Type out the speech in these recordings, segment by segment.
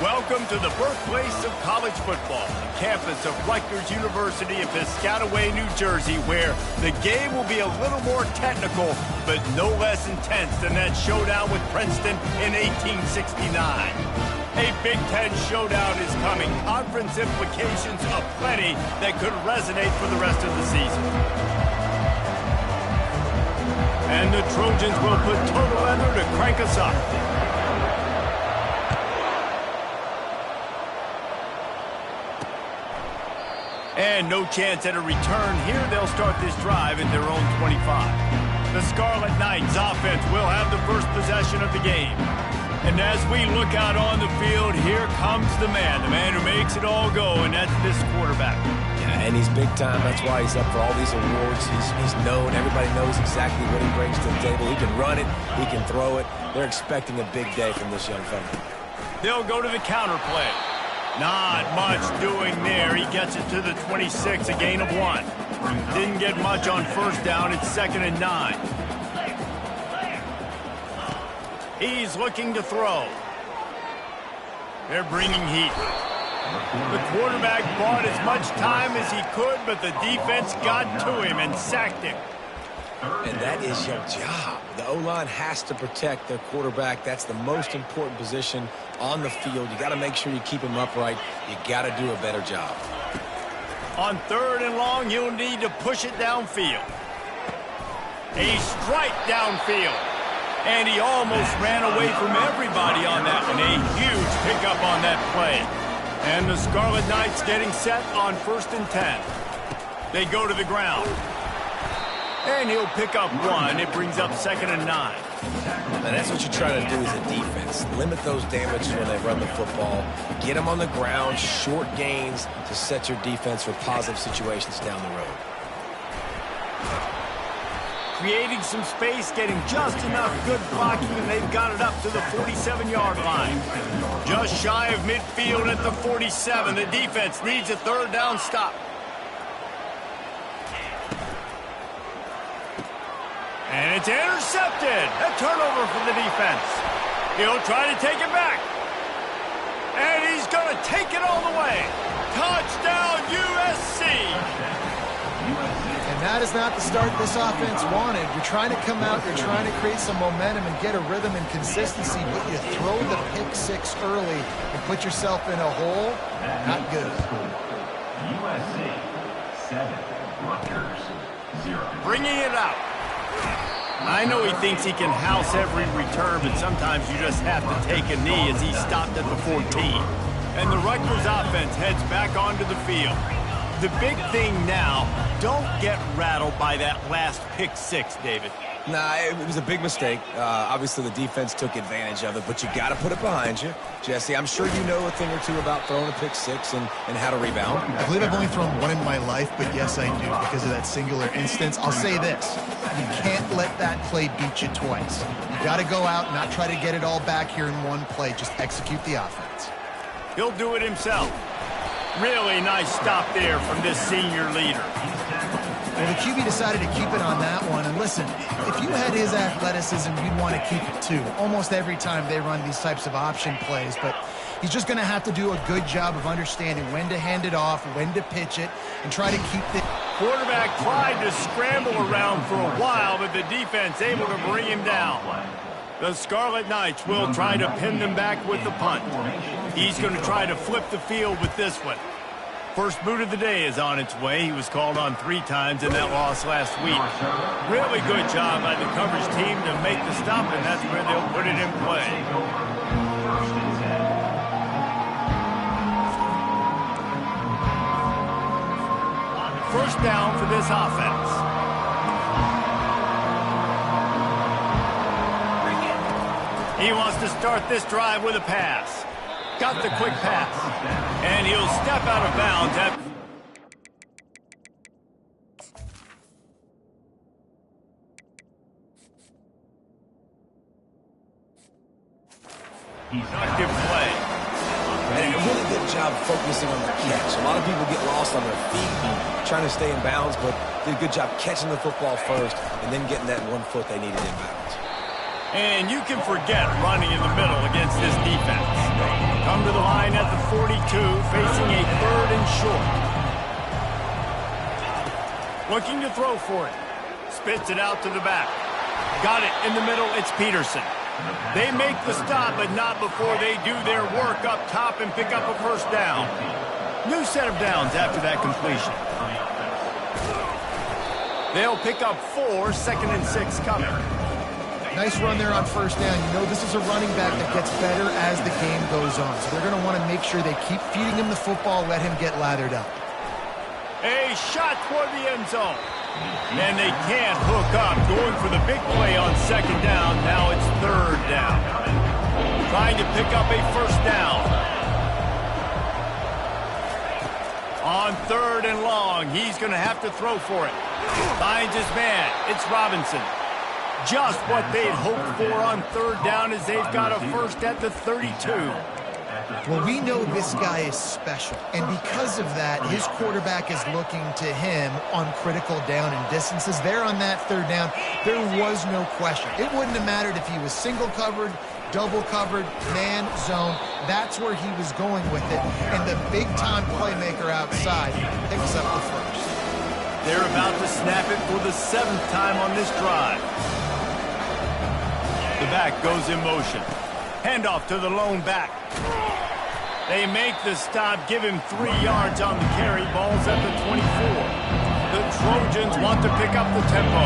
Welcome to the birthplace of college football, the campus of Rutgers University in Piscataway, New Jersey, where the game will be a little more technical, but no less intense than that showdown with Princeton in 1869. A Big Ten showdown is coming. Conference implications aplenty that could resonate for the rest of the season. And the Trojans will put total leather to crank us up. And no chance at a return here. They'll start this drive at their own 25. The Scarlet Knights offense will have the first possession of the game. And as we look out on the field, here comes the man who makes it all go, and that's this quarterback. Yeah, and he's big time. That's why he's up for all these awards. He's known. Everybody knows exactly what he brings to the table. He can run it. He can throw it. They're expecting a big day from this young fella. They'll go to the counter play. Not much doing there. He gets it to the 26, a gain of 1. Didn't get much on first down. It's 2nd and 9. He's looking to throw. They're bringing heat. The quarterback bought as much time as he could, but the defense got to him and sacked him. And that is your job. The O-line has to protect their quarterback. That's the most important position on the field. You got to make sure you keep him upright. You got to do a better job. On 3rd and long, he'll need to push it downfield. A strike downfield. And he almost ran away from everybody on that one. A huge pickup on that play. And the Scarlet Knights getting set on 1st and 10. They go to the ground. And he'll pick up 1. It brings up 2nd and 9. Now that's what you try to do as a defense. Limit those damages when they run the football. Get them on the ground, short gains to set your defense for positive situations down the road. Creating some space, getting just enough good blocking, and they've got it up to the 47-yard line. Just shy of midfield at the 47. The defense needs a 3rd down stop. And it's intercepted. A turnover for the defense. He'll try to take it back. And he's going to take it all the way. Touchdown, USC. And that is not the start this offense wanted. You're trying to come out, you're trying to create some momentum and get a rhythm and consistency, but you throw the pick 6 early and put yourself in a hole. Not good. USC 7, Rutgers 0. Bringing it out. I know he thinks he can house every return, but sometimes you just have to take a knee as he stopped at the 14. And the Rutgers offense heads back onto the field. The big thing now, don't get rattled by that last pick 6, David. Nah, it was a big mistake. Obviously, the defense took advantage of it, but you got to put it behind you. Jesse, I'm sure you know a thing or two about throwing a pick 6 and how to rebound. I believe I've only thrown 1 in my life, but yes, I do, because of that singular instance. I'll say this. You can't let that play beat you twice. You got to go out and not try to get it all back here in one play. Just execute the offense. He'll do it himself. Really nice stop there from this senior leader. Well, the QB decided to keep it on that one. And listen, if you had his athleticism, you'd want to keep it too. Almost every time they run these types of option plays. But he's just going to have to do a good job of understanding when to hand it off, when to pitch it, and try to keep the... Quarterback tried to scramble around for a while, but the defense able to bring him down. The Scarlet Knights will try to pin them back with the punt. He's going to try to flip the field with this one. First boot of the day is on its way. He was called on 3 times in that loss last week. Really good job by the coverage team to make the stop, and that's where they'll put it in play. First down for this offense. He wants to start this drive with a pass. Got the quick pass. And he'll step out of bounds at... Productive play. And a really good job focusing on the catch. A lot of people get lost on their feet and trying to stay in bounds, but did a good job catching the football first and then getting that 1 foot they needed in bounds. And you can forget running in the middle against this defense. Come to the line at the 42, facing a 3rd and short. Looking to throw for it. Spits it out to the back. Got it in the middle. It's Peterson. They make the stop, but not before they do their work up top and pick up a 1st down. New set of downs after that completion. They'll pick up 4, 2nd and 6 coming. Nice run there on 1st down. You know, this is a running back that gets better as the game goes on. So they're going to want to make sure they keep feeding him the football, let him get lathered up. A shot toward the end zone. And they can't hook up. Going for the big play on 2nd down. Now it's 3rd down. Trying to pick up a 1st down. On 3rd and long, he's going to have to throw for it. Finds his man. It's Robinson. Just what they'd hoped for on 3rd down as they've got a 1st at the 32. Well, we know this guy is special, and because of that, his quarterback is looking to him on critical down and distances. There on that 3rd down, there was no question. It wouldn't have mattered if he was single covered, double covered, man, zone. That's where he was going with it, and the big-time playmaker outside picks up the 1st. They're about to snap it for the 7th time on this drive. The back goes in motion. Handoff to the lone back. They make the stop, give him 3 yards on the carry. Ball's at the 24. The Trojans want to pick up the tempo.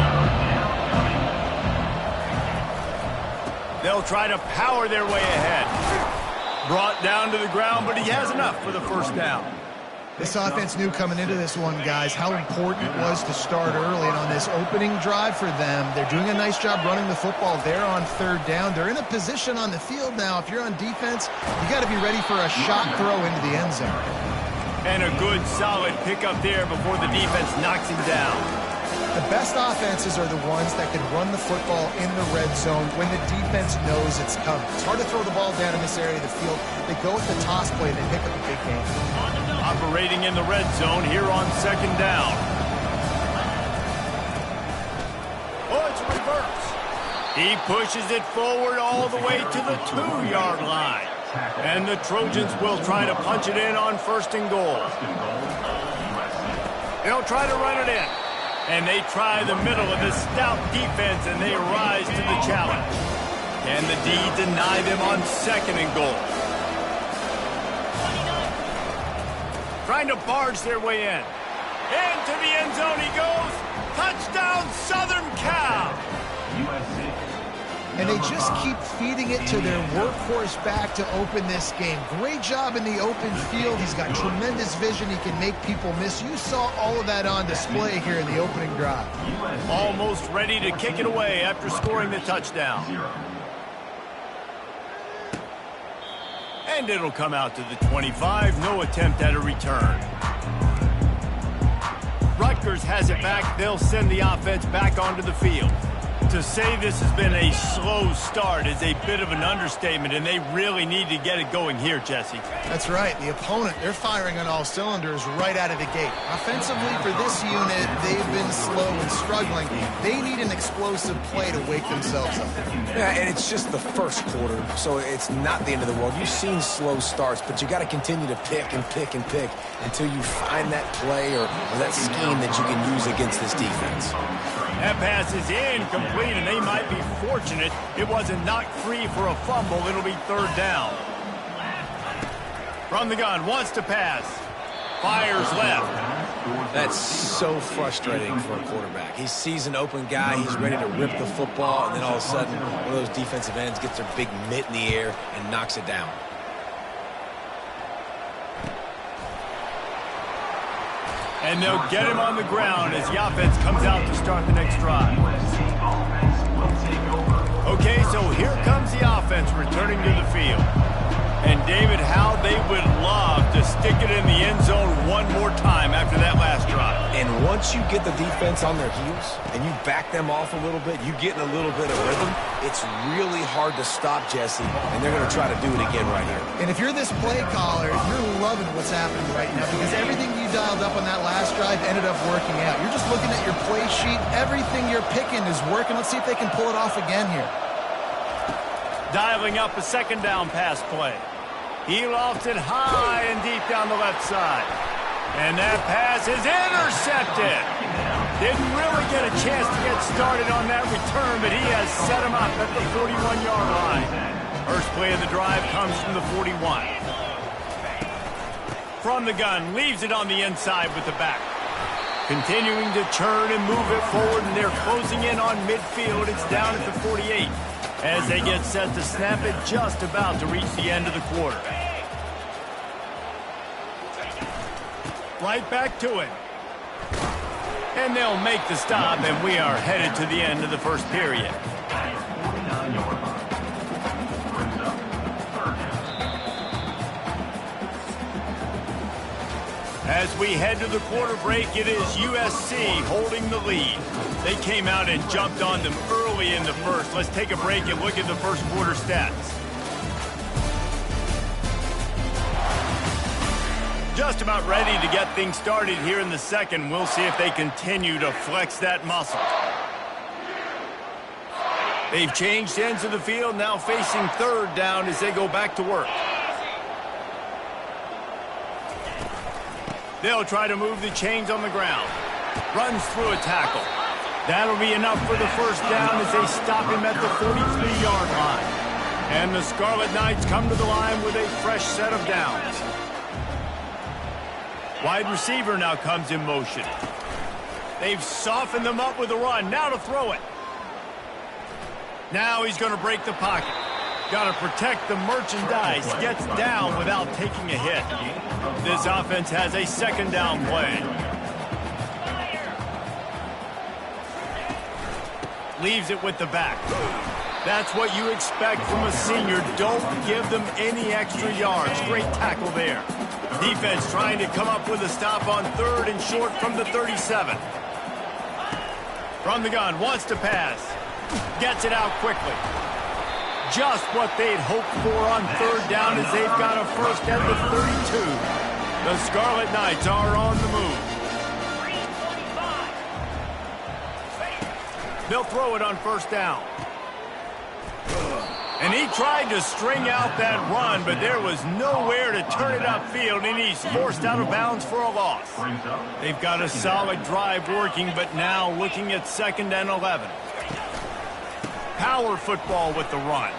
They'll try to power their way ahead. Brought down to the ground, but he has enough for the 1st down. This offense knew coming into this one, guys, how important it was to start early. And on this opening drive for them, they're doing a nice job running the football there on 3rd down. They're in a position on the field now. If you're on defense, you got to be ready for a shot throw into the end zone. And a good, solid pickup there before the defense knocks him down. The best offenses are the ones that can run the football in the red zone when the defense knows it's coming. It's hard to throw the ball down in this area of the field. They go with the toss play, and they pick up a big game. Operating in the red zone here on 2nd down. Oh, it's a reverse. He pushes it forward all the way to the 2-yard line. And the Trojans will try to punch it in on 1st and goal. They'll try to run it in. And they try the middle of this stout defense, and they rise to the challenge. Can the D deny them on 2nd and goal? Trying to barge their way in. Into the end zone he goes. Touchdown, Southern Cal. USC. And they just keep feeding it to their workhorse back to open this game. Great job in the open field. He's got tremendous vision. He can make people miss. You saw all of that on display here in the opening drive. Almost ready to kick it away after scoring the touchdown. And it'll come out to the 25. No attempt at a return. Rutgers has it back. They'll send the offense back onto the field. To say this has been a slow start is a bit of an understatement, and they really need to get it going here, Jesse. That's right. The opponent, they're firing on all cylinders right out of the gate. Offensively, for this unit, they've been slow and struggling. They need an explosive play to wake themselves up. Yeah, and it's just the 1st quarter, so it's not the end of the world. You've seen slow starts, but you got to continue to pick and pick and pick until you find that play or that scheme that you can use against this defense. That pass is incomplete, and they might be fortunate it wasn't knocked free for a fumble. It'll be 3rd down. From the gun, wants to pass. Fires left. That's so frustrating for a quarterback. He sees an open guy, he's ready to rip the football, and then all of a sudden, one of those defensive ends gets their big mitt in the air and knocks it down. And they'll get him on the ground as the offense comes out to start the next drive. Okay, so here comes the offense returning to the field. And David, how they would love to stick it in the end zone one more time after that last drive. And once you get the defense on their heels and you back them off a little bit, you get in a little bit of rhythm, it's really hard to stop, Jesse, and they're going to try to do it again right here. And if you're this play caller, you're loving what's happening right now because everything you dialed up on that last drive ended up working out. You're just looking at your play sheet. Everything you're picking is working. Let's see if they can pull it off again here. Dialing up a second down pass play. He lofts it high and deep down the left side. And that pass is intercepted. Didn't really get a chance to get started on that return, but he has set him up at the 41-yard line. First play of the drive comes from the 41. From the gun, leaves it on the inside with the back. Continuing to churn and move it forward, and they're closing in on midfield. It's down at the 48 as they get set to snap it, just about to reach the end of the quarter. Right back to it. And they'll make the stop, and we are headed to the end of the first period. As we head to the quarter break, it is USC holding the lead. They came out and jumped on them early in the first. Let's take a break and look at the first quarter stats. Just about ready to get things started here in the second. We'll see if they continue to flex that muscle. They've changed ends of the field, now facing third down as they go back to work. They'll try to move the chains on the ground. Runs through a tackle. That'll be enough for the first down as they stop him at the 43-yard line. And the Scarlet Knights come to the line with a fresh set of downs. Wide receiver now comes in motion. They've softened them up with a run. Now to throw it. Now he's going to break the pocket. Got to protect the merchandise. Gets down without taking a hit. This offense has a second down play. Leaves it with the back. That's what you expect from a senior. Don't give them any extra yards. Great tackle there. Defense trying to come up with a stop on third and short from the 37. From the gun, wants to pass. Gets it out quickly. Just what they'd hoped for on third down as they've got a first at the 32. The Scarlet Knights are on the move. They'll throw it on first down. And he tried to string out that run, but there was nowhere to turn it upfield, and he's forced out of bounds for a loss. They've got a solid drive working, but now looking at 2nd and 11. Power football with the run.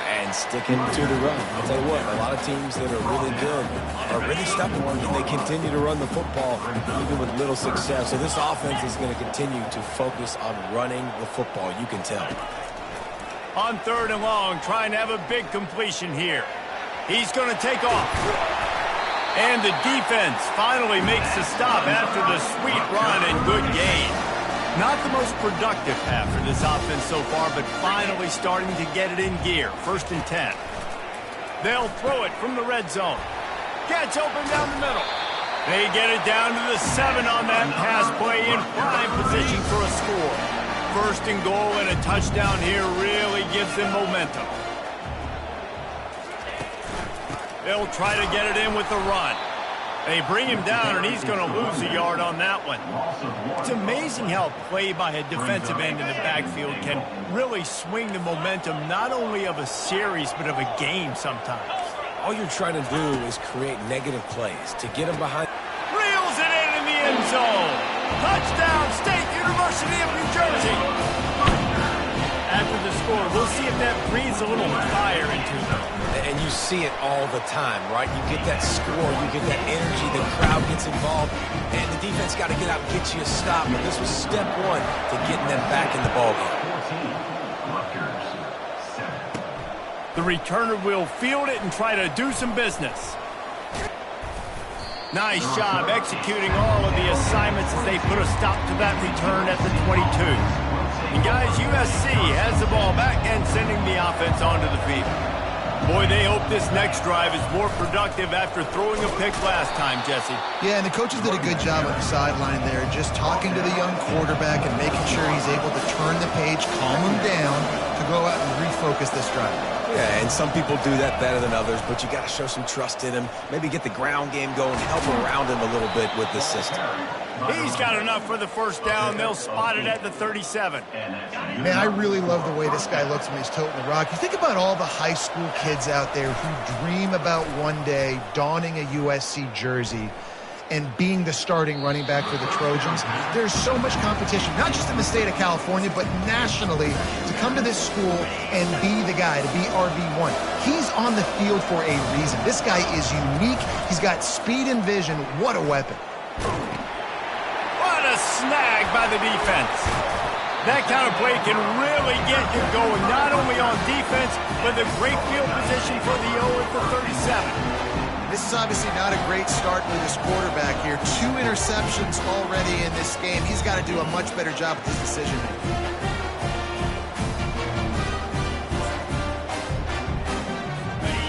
And sticking to the run. I'll tell you what, a lot of teams that are really good are really stubborn, and they continue to run the football even with little success. So this offense is going to continue to focus on running the football, you can tell. On 3rd and long, trying to have a big completion here. He's going to take off. And the defense finally makes the stop after the sweet run and good gain. Not the most productive half for this offense so far, but finally starting to get it in gear. 1st and 10. They'll throw it from the red zone. Gets open down the middle. They get it down to the 7 on that pass play, in prime position for a score. 1st and goal, and a touchdown here really gives them momentum. They'll try to get it in with the run. They bring him down, and he's going to lose a yard on that one. It's amazing how play by a defensive end in the backfield can really swing the momentum not only of a series but of a game sometimes. All you're trying to do is create negative plays to get them behind. Reels it in the end zone. Touchdown, State University of New Jersey. After the score, we'll see if that breathes a little fire into them. And you see it all the time, right? You get that score, you get that energy, the crowd gets involved, and the defense got to get out and get you a stop. But this was step one to getting them back in the ballgame. The returner will field it and try to do some business. Nice job executing all of the assignments as they put a stop to that return at the 22. And guys, USC has the ball back and sending the offense onto the field. Boy, they hope this next drive is more productive after throwing a pick last time, Jesse. Yeah, and the coaches did a good job on the sideline there, just talking to the young quarterback and making sure he's able to turn the page, calm him down, to go out and refocus this drive. Yeah, and some people do that better than others, but you got to show some trust in him. Maybe get the ground game going, help around him a little bit with this system. He's got enough for the first down. They'll spot it at the 37. Man, I really love the way this guy looks when he's toting the rock. You think about all the high school kids out there who dream about one day donning a USC jersey and being the starting running back for the Trojans. There's so much competition, not just in the state of California, but nationally, to come to this school and be the guy, to be RB1. He's on the field for a reason. This guy is unique. He's got speed and vision. What a weapon. What a snag by the defense. That kind of play can really get you going, not only on defense, but the great field position for the O at the 37. This is obviously not a great start for this quarterback here. 2 interceptions already in this game. He's got to do a much better job with his decision making.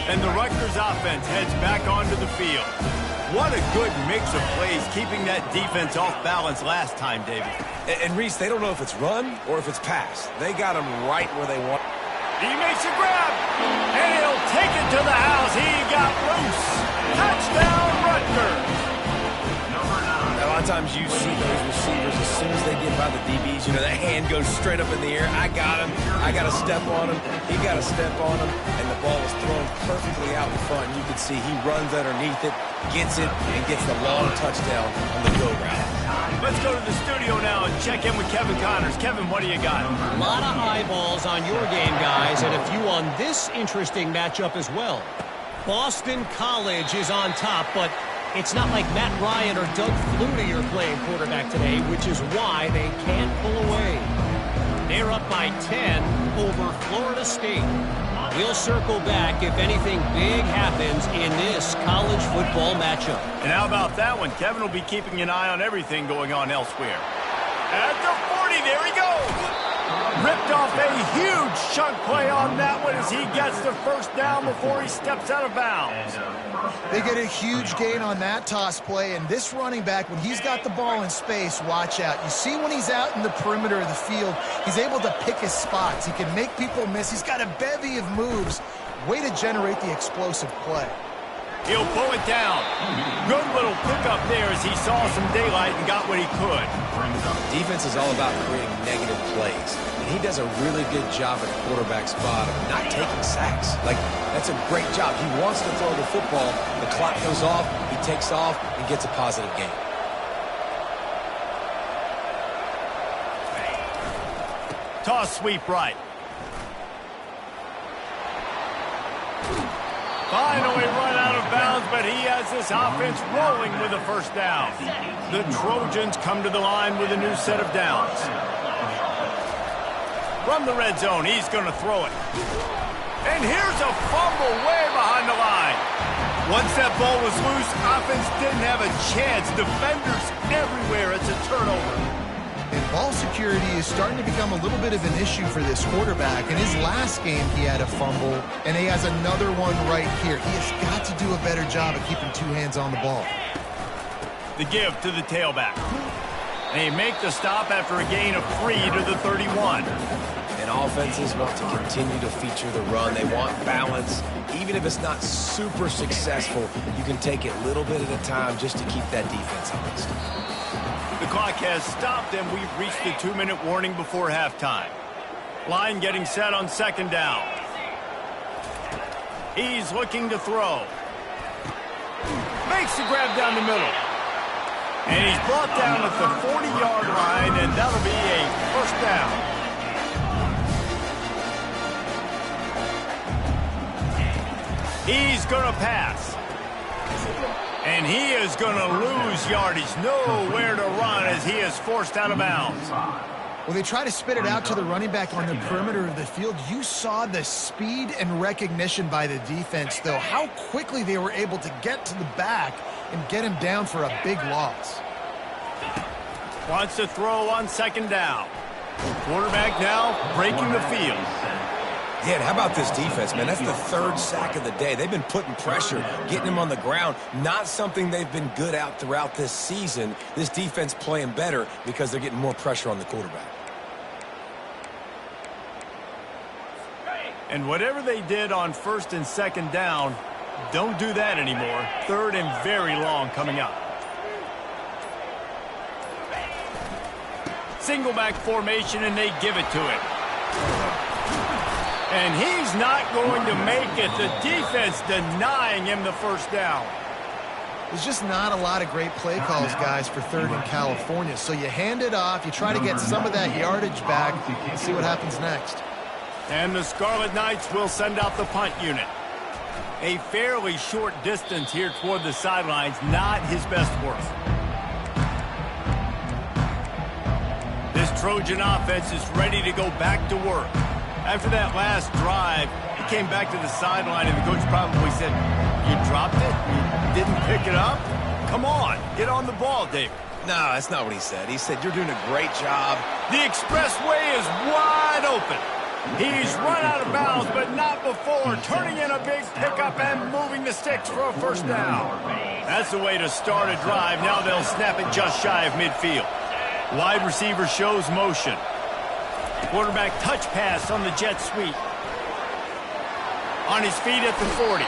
And the Rutgers offense heads back onto the field. What a good mix of plays, keeping that defense off balance last time, David. And Reese, they don't know if it's run or if it's pass. They got him right where they want. He makes a grab, and he'll take it to the house. He got loose. Touchdown, Rutgers. A lot of times you see those receivers, as soon as they get by the DBs, you know, that hand goes straight up in the air. I got him. I got to step on him. He got to step on him, and the ball is thrown perfectly out in front. You can see he runs underneath it, gets it, and gets the long touchdown on the go route. Let's go to the studio now and check in with Kevin Connors. Kevin, what do you got? A lot of eyeballs on your game, guys, and a few on this interesting matchup as well. Boston College is on top, but it's not like Matt Ryan or Doug Flutie are playing quarterback today, which is why they can't pull away. They're up by 10 over Florida State. We'll circle back if anything big happens in this college football matchup. And how about that one? Kevin will be keeping an eye on everything going on elsewhere. At the 40, there he goes. Ripped off a huge chunk play on that one as he gets the first down before he steps out of bounds. They get a huge gain on that toss play, and this running back, when he's got the ball in space, watch out. You see when he's out in the perimeter of the field, he's able to pick his spots. He can make people miss. He's got a bevy of moves. Way to generate the explosive play. He'll pull it down. Good little pickup there as he saw some daylight and got what he could. Defense is all about creating negative plays, and he does a really good job at the quarterback spot of not taking sacks. Like, that's a great job. He wants to throw the football. The clock goes off, he takes off, and gets a positive gain. Toss sweep right. Finally run out of bounds, but he has this offense rolling with a first down. The Trojans come to the line with a new set of downs. From the red zone, he's going to throw it. And here's a fumble way behind the line. Once that ball was loose, offense didn't have a chance. Defenders everywhere. It's a turnover. And ball security is starting to become a little bit of an issue for this quarterback. In his last game, he had a fumble, and he has another one right here. He has got to do a better job of keeping 2 hands on the ball. The give to the tailback. And he make the stop after a gain of 3 to the 31. And offenses want to continue to feature the run. They want balance. Even if it's not super successful, you can take it little bit at a time just to keep that defense honest. The clock has stopped, and we've reached the 2-minute warning before halftime. Line getting set on second down. He's looking to throw. Makes the grab down the middle. And he's brought down at the 40-yard line, and that'll be a first down. He's going to pass. And he is going to lose yardage. Nowhere to run as he is forced out of bounds. Well, they try to spit it out to the running back on the perimeter of the field. You saw the speed and recognition by the defense, though, how quickly they were able to get to the back and get him down for a big loss. Wants to throw on second down. Quarterback now breaking the field. Yeah, and how about this defense, man? That's the 3rd sack of the day. They've been putting pressure, getting him on the ground. Not something they've been good at throughout this season. This defense playing better because they're getting more pressure on the quarterback. And whatever they did on first and second down, don't do that anymore. Third and very long coming up. Single back formation, and they give it to him. And he's not going to make it. The defense denying him the first down. There's just not a lot of great play calls, guys, for third in California. So you hand it off, you try to get some of that yardage back, and see what happens next. And the Scarlet Knights will send out the punt unit. A fairly short distance here toward the sidelines, not his best work. This Trojan offense is ready to go back to work. After that last drive, he came back to the sideline, and the coach probably said, "You dropped it? You didn't pick it up? Come on, get on the ball, David." No, that's not what he said. He said, "You're doing a great job." The expressway is wide open. He's run out of bounds, but not before turning in a big pickup and moving the sticks for a first down. That's the way to start a drive. Now they'll snap it just shy of midfield. Wide receiver shows motion. Quarterback touch pass on the jet sweep. On his feet at the 40.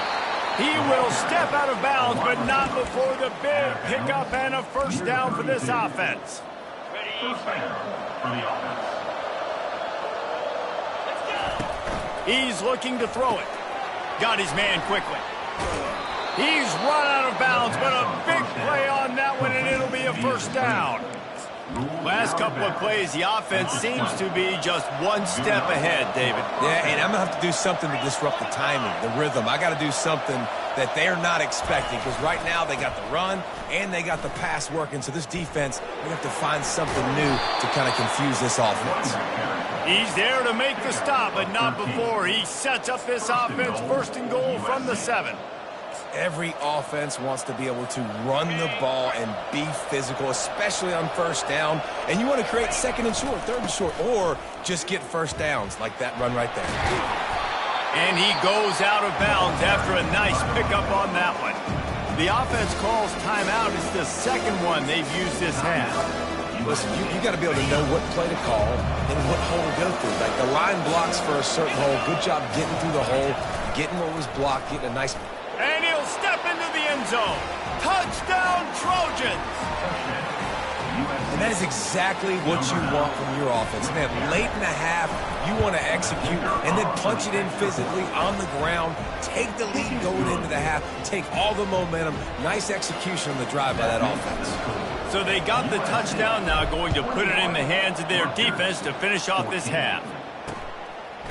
He will step out of bounds, but not before the big pickup and a first down for this offense. First down for the offense. He's looking to throw it. Got his man quickly. He's run out of bounds, but a big play on that one, and it'll be a first down. Last couple of plays, the offense seems to be just one step ahead, David. Yeah, and I'm going to have to do something to disrupt the timing, the rhythm. I got to do something that they're not expecting, because right now they got the run and they got the pass working. So this defense, we have to find something new to kind of confuse this offense. He's there to make the stop, but not before. He sets up this offense first and goal from the 7. Every offense wants to be able to run the ball and be physical, especially on first down. And you want to create second and short, third and short, or just get first downs like that run right there. And he goes out of bounds after a nice pickup on that one. The offense calls timeout. It's the second one they've used this half. Listen, you got to be able to know what play to call and what hole to go through. Like the line blocks for a certain hole. Good job getting through the hole, getting what was blocked, getting a nice... And he'll step into the end zone. Touchdown, Trojans! And that is exactly what you want from your offense. Man, late in the half, you want to execute and then punch it in physically on the ground, take the lead going into the half, take all the momentum. Nice execution on the drive by that offense. So they got the touchdown now, going to put it in the hands of their defense to finish off this half.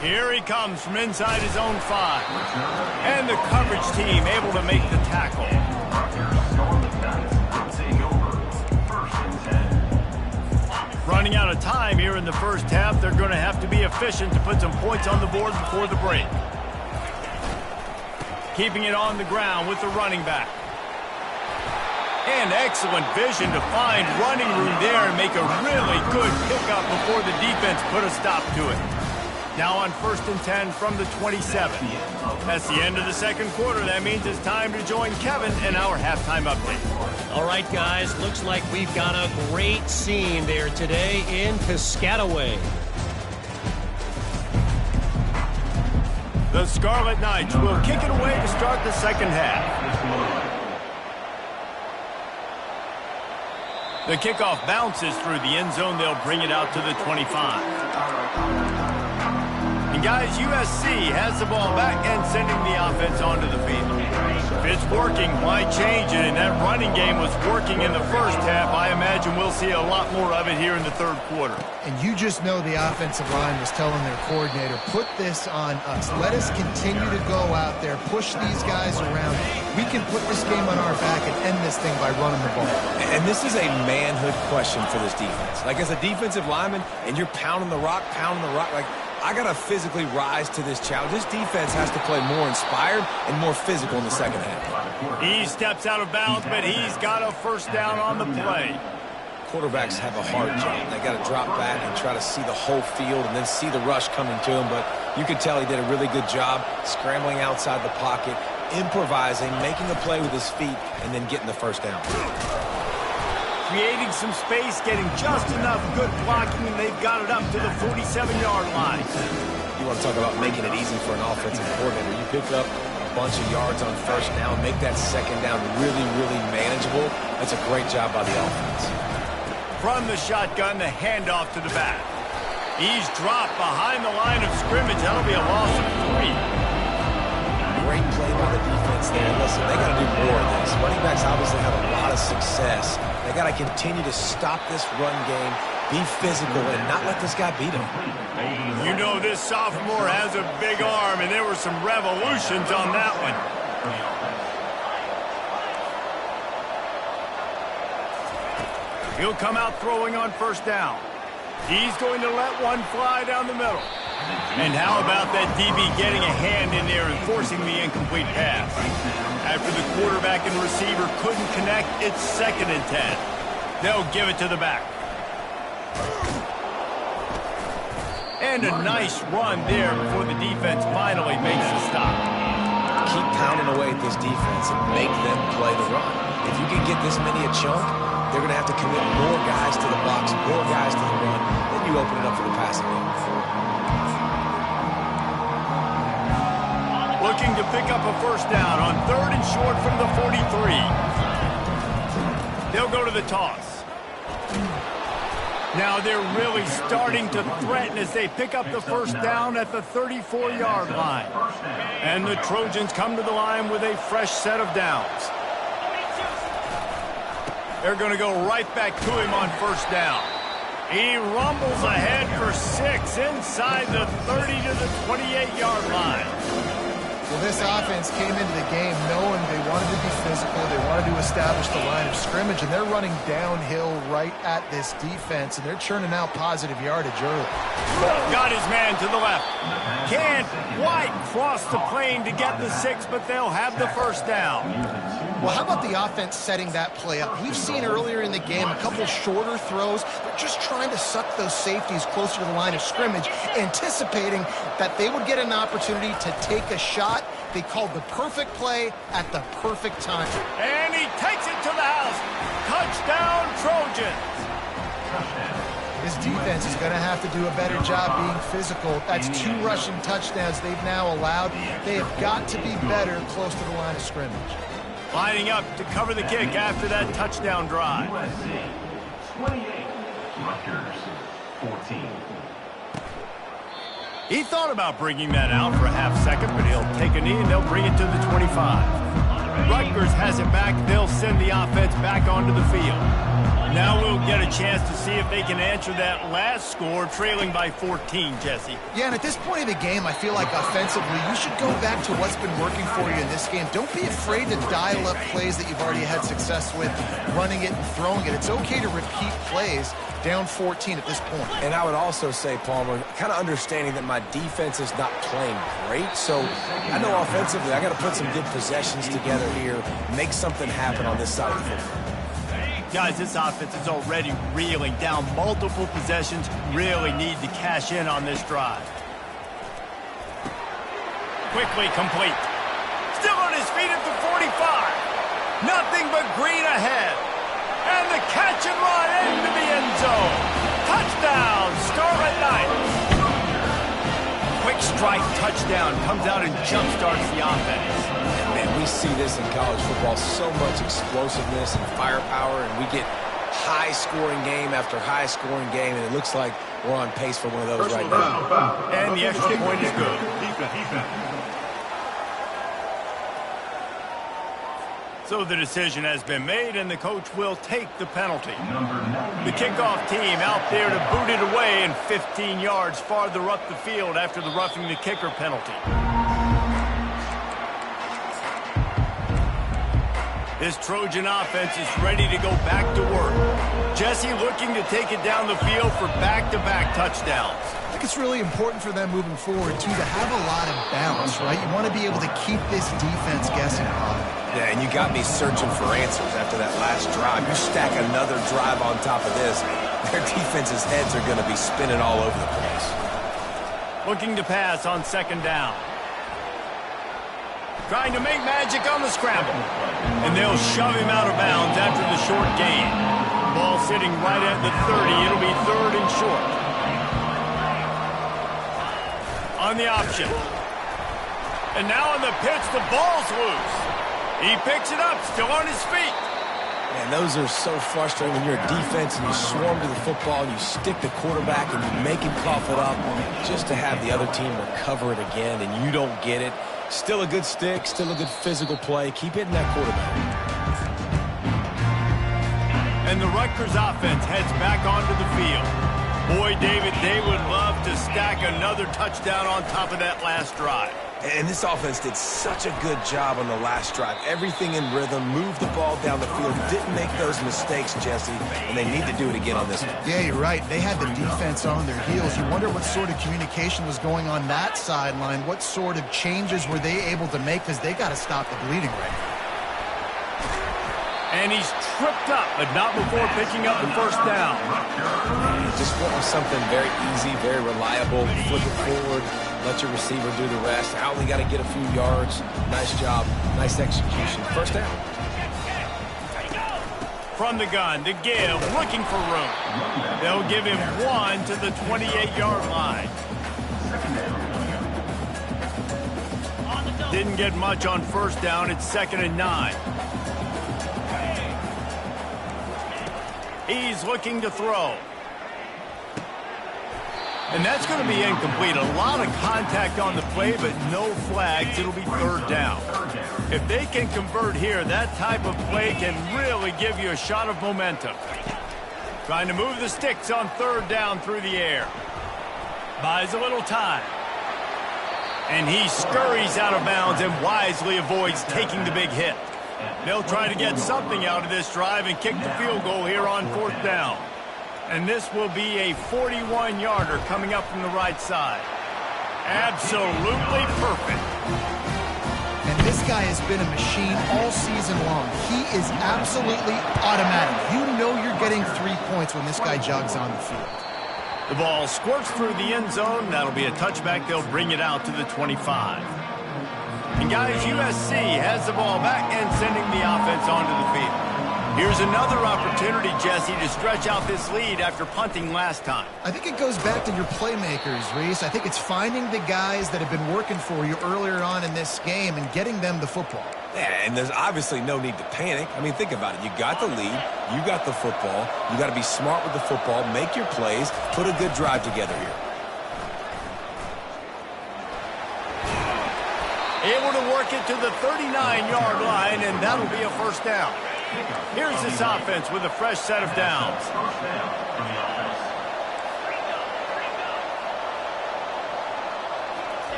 Here he comes from inside his own 5. And the coverage team able to make the tackle. Running out of time here in the first half. They're going to have to be efficient to put some points on the board before the break. Keeping it on the ground with the running back. And excellent vision to find running room there and make a really good pickup before the defense put a stop to it. Now on first and 10 from the 27. That's the end of the second quarter. That means it's time to join Kevin in our halftime update. All right, guys, looks like we've got a great scene there today in Piscataway. The Scarlet Knights will kick it away to start the second half. The kickoff bounces through the end zone. They'll bring it out to the 25. And guys, USC has the ball back and sending the offense onto the field. If it's working, why change it? And that running game was working in the first half. I imagine we'll see a lot more of it here in the third quarter. And you just know the offensive line was telling their coordinator, put this on us. Let us continue to go out there, push these guys around. We can put this game on our back and end this thing by running the ball. And this is a manhood question for this defense. Like, as a defensive lineman, and you're pounding the rock, like, I got to physically rise to this challenge. This defense has to play more inspired and more physical in the second half. He steps out of bounds, but he's got a first down on the play. Quarterbacks have a hard job. They got to drop back and try to see the whole field and then see the rush coming to him. But you could tell he did a really good job scrambling outside the pocket, improvising, making a play with his feet, and then getting the first down. creating some space, getting just enough good blocking, and they've got it up to the 47-yard line. You want to talk about making it easy for an offensive coordinator. You pick up a bunch of yards on first down, make that second down really, really manageable. That's a great job by the offense. From the shotgun, the handoff to the back. He's dropped behind the line of scrimmage. That'll be a loss of 3. Great play by the defense there. Listen, they got to do more of this. Running backs obviously have a lot of success. They got to continue to stop this run game, be physical, and not let this guy beat him. You know this sophomore has a big arm, and there were some revolutions on that one. He'll come out throwing on first down. He's going to let one fly down the middle. And how about that DB getting a hand in there and forcing the incomplete pass? After the quarterback and receiver couldn't connect, it's 2nd and 10. They'll give it to the back. And a nice run there before the defense finally makes a stop. Keep pounding away at this defense and make them play the run. If you can get this many a chunk, they're going to have to commit more guys to the box, more guys to the run. Then you open it up for the passing game. Looking to pick up a first down on 3rd and short from the 43. They'll go to the toss. Now they're really starting to threaten as they pick up the first down at the 34-yard line. And the Trojans come to the line with a fresh set of downs. They're going to go right back to him on first down. He rumbles ahead for 6 inside the 30 to the 28-yard line. Well, this offense came into the game knowing they wanted to be physical, they wanted to establish the line of scrimmage, and they're running downhill right at this defense, and they're churning out positive yardage early. Got his man to the left. Can't quite cross the plane to get the 6, but they'll have the first down. Well, how about the offense setting that play up? We've seen earlier in the game a couple shorter throws. They're just trying to suck those safeties closer to the line of scrimmage, anticipating that they would get an opportunity to take a shot. They called the perfect play at the perfect time. And he takes it to the house. Touchdown, Trojans. This defense is going to have to do a better job being physical. That's 2 rushing touchdowns they've now allowed. They have got to be better close to the line of scrimmage. Lining up to cover the kick after that touchdown drive. USC 28, Rutgers 14. He thought about bringing that out for a half second, but he'll take a knee and they'll bring it to the 25. Rutgers has it back. They'll send the offense back onto the field. Now we'll get a chance to see if they can answer that last score, trailing by 14, Jesse. Yeah, and at this point of the game, I feel like offensively, you should go back to what's been working for you in this game. Don't be afraid to dial up plays that you've already had success with, running it and throwing it. It's okay to repeat plays down 14 at this point. And I would also say, Palmer, kind of understanding that my defense is not playing great. So I know offensively, I got to put some good possessions together here, make something happen on this side of the football. Guys, this offense is already reeling down multiple possessions. Really need to cash in on this drive. Quickly complete. Still on his feet at the 45. Nothing but green ahead. And the catch and run into the end zone. Touchdown, Scarlet Knights. Quick strike touchdown comes out and jumpstarts the offense. Man, we see this in college football, so much explosiveness and firepower, and we get high-scoring game after high-scoring game, and it looks like we're on pace for one of those right now. And the extra point is good. So the decision has been made, and the coach will take the penalty. The kickoff team out there to boot it away and 15 yards farther up the field after the roughing the kicker penalty. This Trojan offense is ready to go back to work. Jesse looking to take it down the field for back-to-back touchdowns. I think it's really important for them moving forward, too, to have a lot of balance, right? You want to be able to keep this defense guessing. Yeah, and you got me searching for answers after that last drive. You stack another drive on top of this, their defense's heads are going to be spinning all over the place. Looking to pass on second down. Trying to make magic on the scramble. And they'll shove him out of bounds after the short gain. Ball sitting right at the 30. It'll be 3rd and short. On the option. And now on the pitch, the ball's loose. He picks it up, still on his feet. Man, those are so frustrating when you're a defense and you swarm to the football and you stick the quarterback and you make him cough it up just to have the other team recover it again and you don't get it. Still a good stick, still a good physical play. Keep hitting that quarterback. And the Rutgers offense heads back onto the field. Boy, David, they would love to stack another touchdown on top of that last drive. And this offense did such a good job on the last drive. Everything in rhythm, moved the ball down the field, didn't make those mistakes, Jesse, and they need to do it again on this one. Yeah, you're right. They had the defense on their heels. You wonder what sort of communication was going on that sideline. What sort of changes were they able to make, because they got to stop the bleeding right now. And he's tripped up, but not before picking up the first down. Just wanting something very easy, very reliable. Flip it forward, let your receiver do the rest. I only got to get a few yards. Nice job, nice execution. First down. From the gun, to give, looking for room. They'll give him 1 to the 28-yard line. Didn't get much on first down. It's 2nd and 9. He's looking to throw. And that's going to be incomplete. A lot of contact on the play, but no flags. It'll be 3rd down. If they can convert here, that type of play can really give you a shot of momentum. Trying to move the sticks on 3rd down through the air. Buys a little time. And he scurries out of bounds and wisely avoids taking the big hit. They'll try to get something out of this drive and kick the field goal here on 4th down. And this will be a 41-yarder coming up from the right side. Absolutely perfect. And this guy has been a machine all season long. He is absolutely automatic. You know you're getting 3 points when this guy jogs on the field. The ball squirts through the end zone. That'll be a touchback. They'll bring it out to the 25. And guys, USC has the ball back and sending the offense onto the field. Here's another opportunity, Jesse, to stretch out this lead after punting last time. I think it goes back to your playmakers, Reese. I think it's finding the guys that have been working for you earlier on in this game and getting them the football. Yeah, and there's obviously no need to panic. I mean, think about it. You got the lead. You got the football. You got to be smart with the football, make your plays, put a good drive together here. Able to work it to the 39-yard line, and that'll be a 1st down. Here's this offense with a fresh set of downs.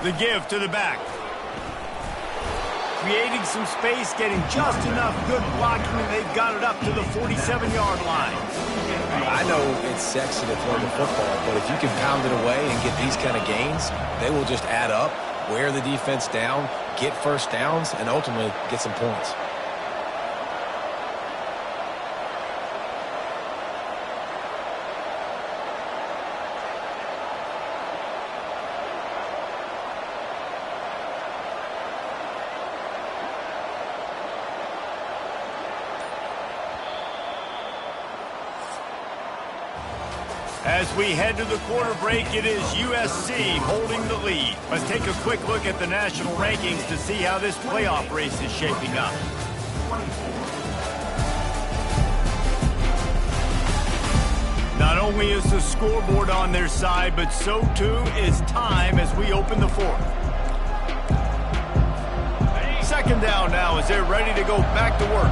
The give to the back. Creating some space, getting just enough good blocking, and they've got it up to the 47-yard line. I know it's sexy to throw the football, but if you can pound it away and get these kind of gains, they will just add up, wear the defense down, get first downs, and ultimately get some points. As we head to the quarter break, it is USC holding the lead. Let's take a quick look at the national rankings to see how this playoff race is shaping up. Not only is the scoreboard on their side, but so too is time as we open the 4th. 2nd down now as they're ready to go back to work.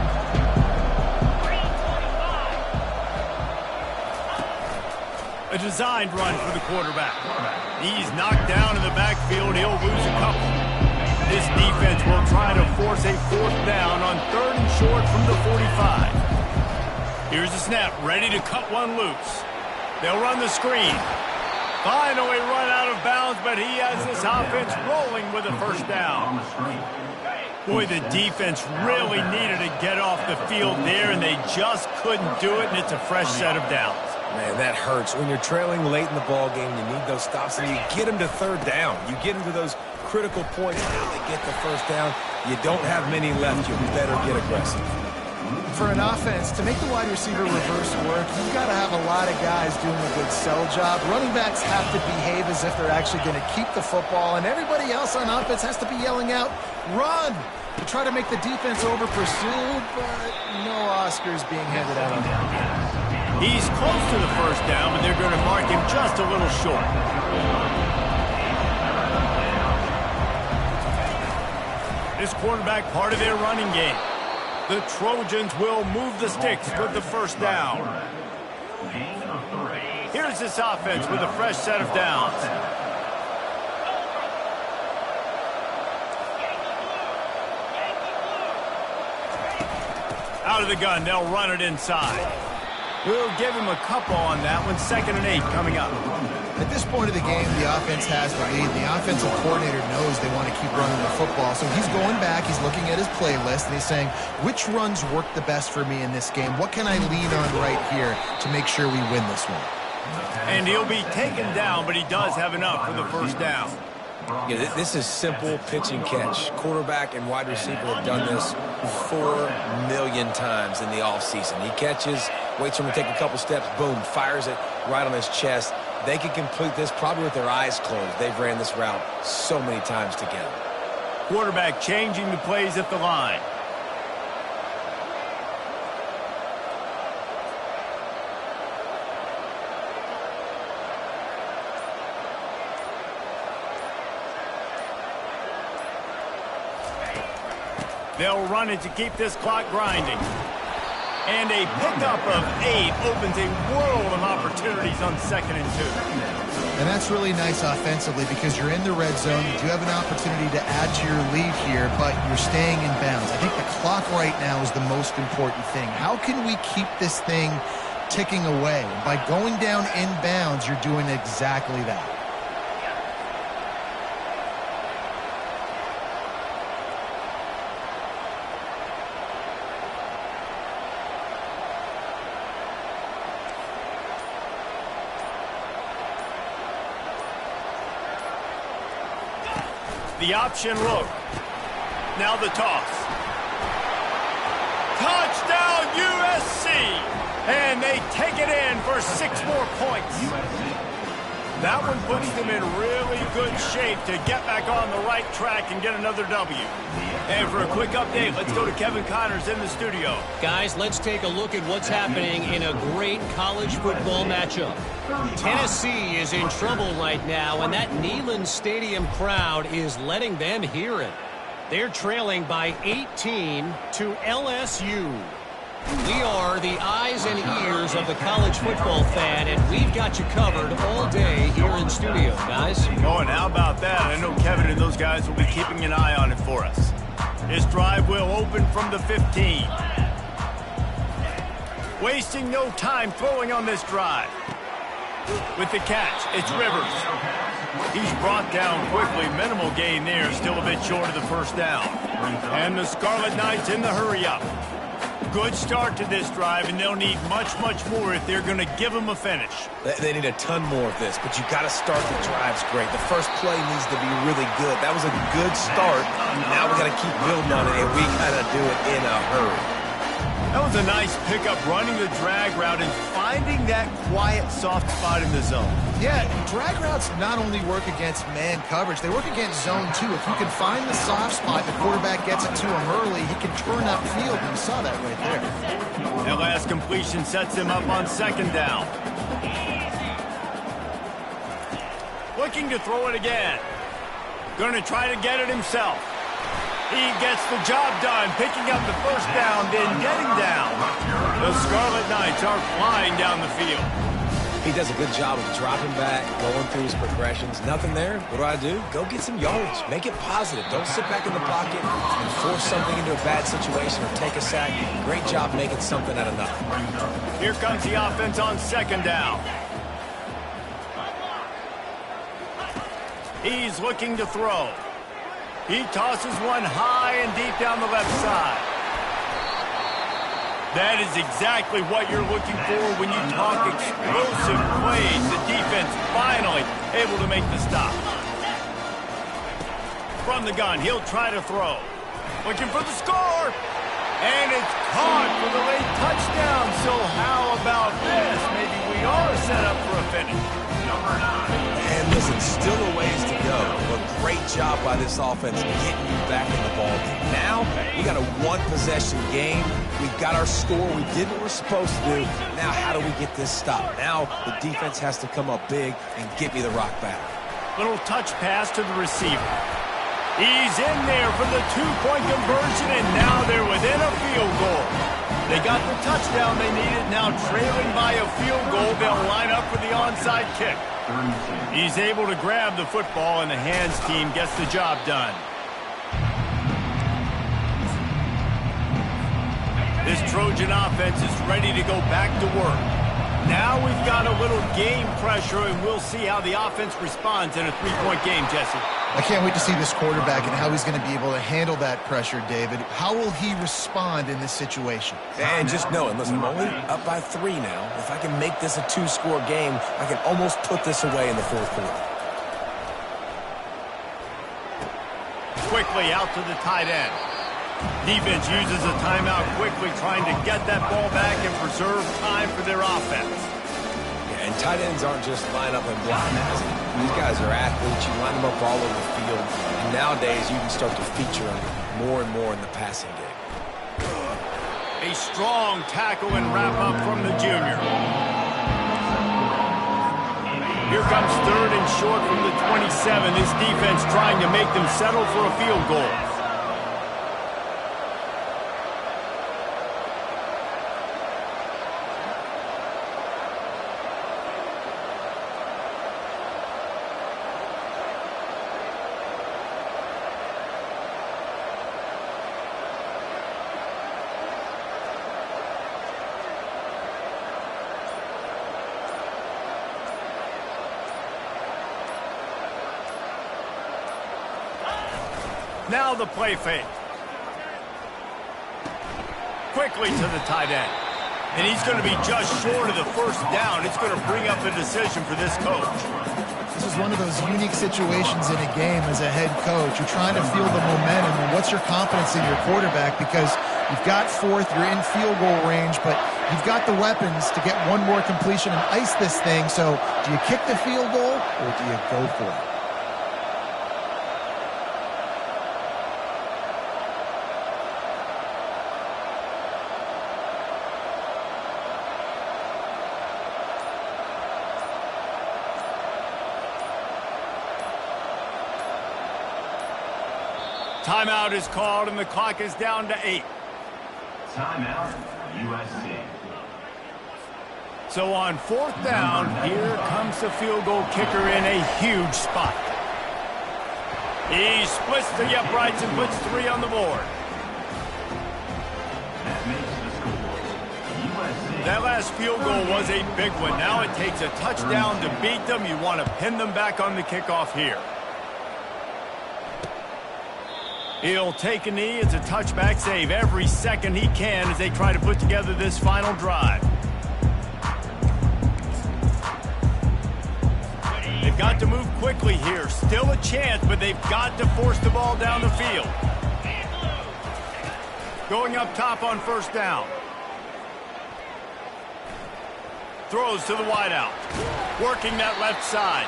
A designed run for the quarterback. He's knocked down in the backfield. He'll lose a couple. This defense will try to force a 4th down on 3rd and short from the 45. Here's the snap, ready to cut one loose. They'll run the screen. Finally run out of bounds, but he has this offense rolling with a 1st down. Boy, the defense really needed to get off the field there, and they just couldn't do it, and it's a fresh set of downs. Man, that hurts. When you're trailing late in the ball game, you need those stops, and you get them to 3rd down. You get them to those critical points. Now they get the 1st down. You don't have many left. You better get aggressive. For an offense, to make the wide receiver reverse work, you've got to have a lot of guys doing a good sell job. Running backs have to behave as if they're actually going to keep the football, and everybody else on offense has to be yelling out, run, to try to make the defense over-pursued, but no Oscars being handed out on that. He's close to the first down, but they're going to mark him just a little short. This quarterback part of their running game. The Trojans will move the sticks with the first down. Here's this offense with a fresh set of downs. Out of the gun, they'll run it inside. We'll give him a couple on that one. 2nd and 8 coming up. At this point of the game, the offense has the lead. The offensive coordinator knows they want to keep running the football. So he's going back, he's looking at his playlist, and he's saying, which runs work the best for me in this game? What can I lean on right here to make sure we win this one? And he'll be taken down, but he does have enough for the first down. Yeah, this is simple pitch and catch. Quarterback and wide receiver have done this 4 million times in the offseason. He catches, waits for him to take a couple steps, boom, fires it right on his chest. They can complete this probably with their eyes closed. They've ran this route so many times together. Quarterback changing the plays at the line. They'll run it to keep this clock grinding. And a pickup of 8 opens a world of opportunities on 2nd and 2. And that's really nice offensively because you're in the red zone. You do have an opportunity to add to your lead here, but you're staying in bounds. I think the clock right now is the most important thing. How can we keep this thing ticking away? By going down in bounds, you're doing exactly that. The option look. Now the toss. Touchdown USC! And they take it in for 6 more points. That one puts them in really good shape to get back on the right track and get another W. And for a quick update, let's go to Kevin Connors in the studio. Guys, let's take a look at what's happening in a great college football matchup. Tennessee is in trouble right now, and that Neyland Stadium crowd is letting them hear it. They're trailing by 18 to LSU. We are the eyes and ears of the college football fan, and we've got you covered all day here in studio, guys. Oh, and how about that? I know Kevin and those guys will be keeping an eye on it for us. This drive will open from the 15. Wasting no time throwing on this drive. With the catch, it's Rivers. He's brought down quickly. Minimal gain there, still a bit short of the first down. And the Scarlet Knights in the hurry-up. Good start to this drive, and they'll need much, much more if they're going to give them a finish. They need a ton more of this, but you got to start the drives great. The first play needs to be really good. That was a good start. Now we got to keep building on it, and we got to do it in a hurry. That was a nice pickup, running the drag route and finding that quiet, soft spot in the zone. Yeah, drag routes not only work against man coverage, they work against zone too. If you can find the soft spot, the quarterback gets it to him early, he can turn upfield, and you saw that right there. That last completion sets him up on 2nd down. Looking to throw it again. Going to try to get it himself. He gets the job done, picking up the first down, then getting down. The Scarlet Knights are flying down the field. He does a good job of dropping back, going through his progressions. Nothing there. What do? Go get some yards. Make it positive. Don't sit back in the pocket and force something into a bad situation or take a sack. Great job making something out of nothing. Here comes the offense on 2nd down. He's looking to throw. He tosses one high and deep down the left side. That is exactly what you're looking for when you talk explosive plays. The defense finally able to make the stop. From the gun, he'll try to throw. Looking for the score. And it's caught for the late touchdown. So how about this? Maybe we are set up for a finish. Number 9. And listen, still a ways to go, but great job by this offense getting you back in the ball game. Now, we got a one-possession game. We've got our score. We did what we're supposed to do. Now, how do we get this stopped? Now, the defense has to come up big and get me the rock back. Little touch pass to the receiver. He's in there for the two-point conversion, and now they're within a field goal. They got the touchdown they needed. Now trailing by a field goal, they'll line up for the onside kick. He's able to grab the football, and the hands team gets the job done. This Trojan offense is ready to go back to work. Now we've got a little game pressure, and we'll see how the offense responds in a three-point game, Jesse. I can't wait to see this quarterback and how he's going to be able to handle that pressure, David. How will he respond in this situation? And just knowing, listen, I'm only up by 3 now. If I can make this a 2-score game, I can almost put this away in the fourth quarter. Quickly out to the tight end. Defense uses a timeout quickly, trying to get that ball back and preserve time for their offense. Yeah, and tight ends aren't just line up and block. These guys are athletes. You line them up all over the field. And nowadays, you can start to feature them more and more in the passing game. A strong tackle and wrap-up from the junior. Here comes 3rd and short from the 27. This defense trying to make them settle for a field goal. Now the play fake. Quickly to the tight end. And he's going to be just short of the first down. It's going to bring up a decision for this coach. This is one of those unique situations in a game as a head coach. You're trying to feel the momentum, and what's your confidence in your quarterback? Because you've got 4th, you're in field goal range, but you've got the weapons to get one more completion and ice this thing. So do you kick the field goal or do you go for it? Timeout is called, and the clock is down to 8. Timeout, USC. So on 4th down, here comes the field goal kicker in a huge spot. He splits the uprights and puts 3 on the board. That makes the score. USC. That last field goal was a big one. Now it takes a touchdown to beat them. You want to pin them back on the kickoff here. He'll take a knee. It's a touchback save every second he can as they try to put together this final drive. They've got to move quickly here. Still a chance, but they've got to force the ball down the field. Going up top on 1st down. Throws to the wideout. Working that left side.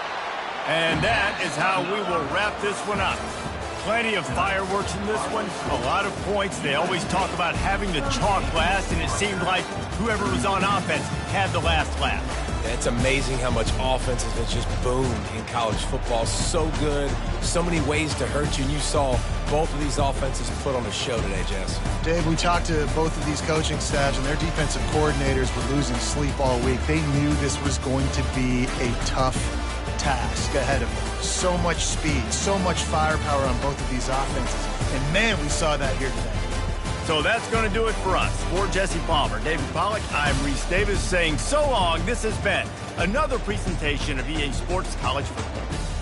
And that is how we will wrap this one up. Plenty of fireworks in this one, a lot of points. They always talk about having the chalk last, and it seemed like whoever was on offense had the last laugh. It's amazing how much offense has just boomed in college football. So good, so many ways to hurt you, and you saw both of these offenses put on a show today, Jess. Dave, we talked to both of these coaching staffs, and their defensive coordinators were losing sleep all week. They knew this was going to be a tough task ahead of them. So much speed, so much firepower on both of these offenses. And, man, we saw that here today. So that's going to do it for us. For Jesse Palmer, David Pollack, I'm Reese Davis saying so long. This has been another presentation of EA Sports College Football.